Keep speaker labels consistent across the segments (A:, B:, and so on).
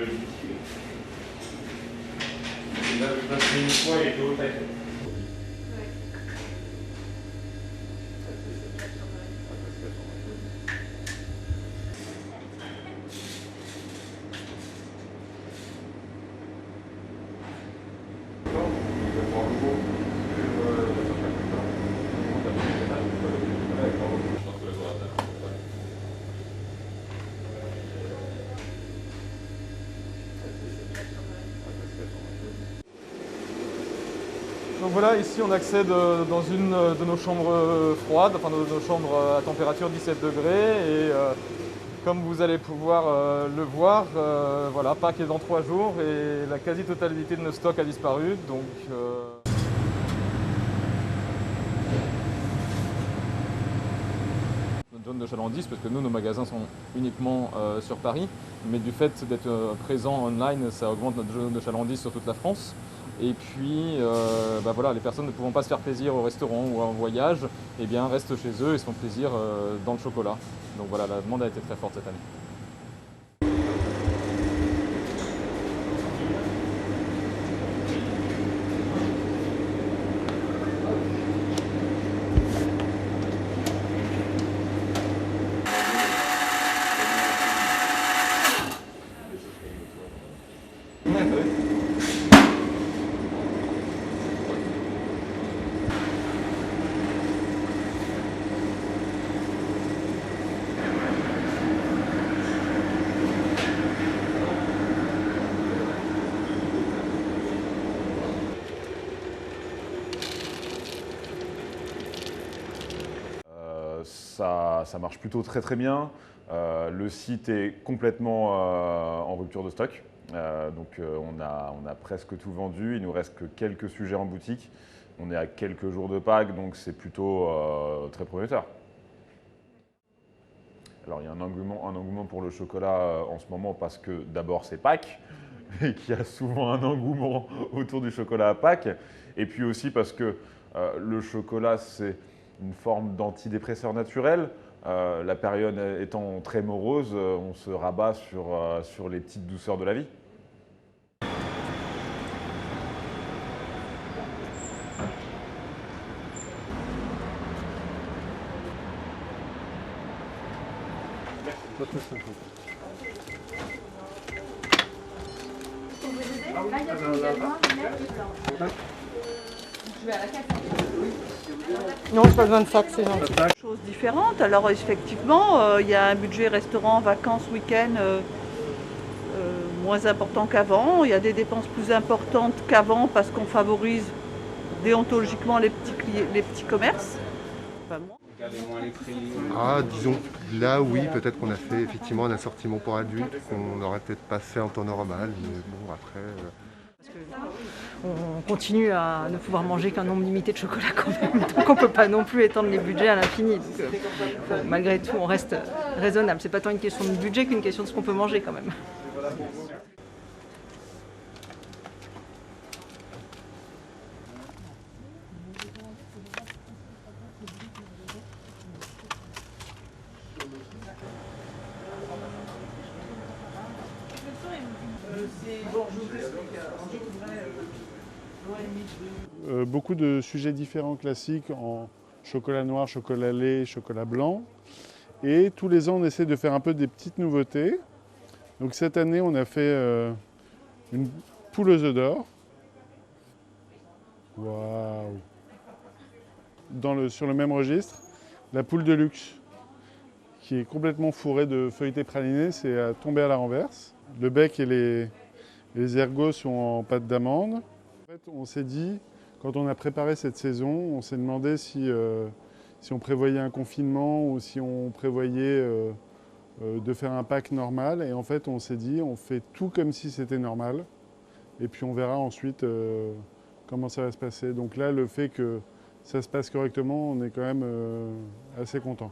A: Là, je passe une fois et tout au taquet.
B: Donc voilà, ici on accède dans une de nos chambres froides, enfin nos chambres à température 17 degrés. Et comme vous allez pouvoir le voir, voilà, Pâques est dans 3 jours et la quasi-totalité de nos stocks a disparu. Donc, notre zone de chalandise, parce que nous, nos magasins sont uniquement sur Paris, mais du fait d'être présent online, ça augmente notre zone de chalandise sur toute la France. Et puis, voilà, les personnes ne pouvant pas se faire plaisir au restaurant ou en voyage, eh bien, restent chez eux et se font plaisir dans le chocolat. Donc voilà, la demande a été très forte cette année.
C: Ça marche plutôt très bien. Le site est complètement en rupture de stock. On a presque tout vendu. Il nous reste que quelques sujets en boutique. On est à quelques jours de Pâques, donc c'est plutôt très prometteur. Alors il y a un engouement pour le chocolat en ce moment parce que d'abord c'est Pâques et qu'il y a souvent un engouement autour du chocolat à Pâques. Et puis aussi parce que le chocolat c'est une forme d'antidépresseur naturel. La période étant très morose, on se rabat sur les petites douceurs de la vie.
D: Non, pas besoin de sac, c'est gentil.
E: Chose différente. Alors effectivement, il y a un budget restaurant, vacances, week-end moins important qu'avant. Il y a des dépenses plus importantes qu'avant parce qu'on favorise déontologiquement les petits commerces. Enfin, moi.
F: Disons, là oui, peut-être qu'on a fait effectivement un assortiment pour adultes qu'on n'aurait peut-être pas fait en temps normal, mais bon après...
D: On continue à ne pouvoir manger qu'un nombre limité de chocolat quand même, donc on ne peut pas non plus étendre les budgets à l'infini. Malgré tout, on reste raisonnable. C'est pas tant une question de budget qu'une question de ce qu'on peut manger quand même.
G: Beaucoup de sujets différents classiques en chocolat noir, chocolat lait, chocolat blanc. Et tous les ans, on essaie de faire un peu des petites nouveautés. Donc cette année, on a fait une poule aux œufs d'or. Waouh! Sur le même registre, la poule de luxe, qui est complètement fourrée de feuilleté praliné, c'est à tomber à la renverse. Le bec et les ergots sont en pâte d'amande. En fait, on s'est dit, quand on a préparé cette saison, on s'est demandé si on prévoyait un confinement ou si on prévoyait de faire un Pâques normal. Et en fait, on s'est dit, on fait tout comme si c'était normal. Et puis on verra ensuite comment ça va se passer. Donc là, le fait que ça se passe correctement, on est quand même assez content.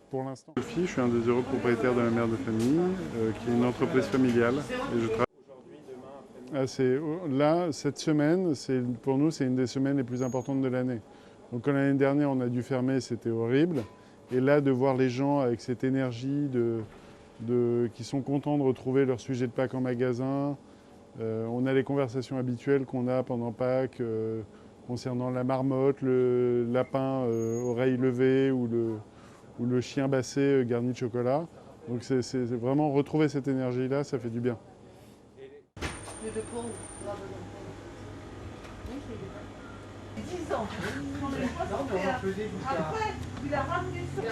G: Pour l'instant, je suis un des heureux propriétaires de la mère de famille, qui est une entreprise familiale. Et je travaille. Là, cette semaine, pour nous, c'est une des semaines les plus importantes de l'année. Donc quand l'année dernière, on a dû fermer, c'était horrible. Et là, de voir les gens avec cette énergie qui sont contents de retrouver leur sujet de Pâques en magasin. On a les conversations habituelles qu'on a pendant Pâques concernant la marmotte, le lapin oreille levée ou le chien bassé garni de chocolat. Donc c'est vraiment retrouver cette énergie-là, ça fait du bien.
E: Après, il a ramené sur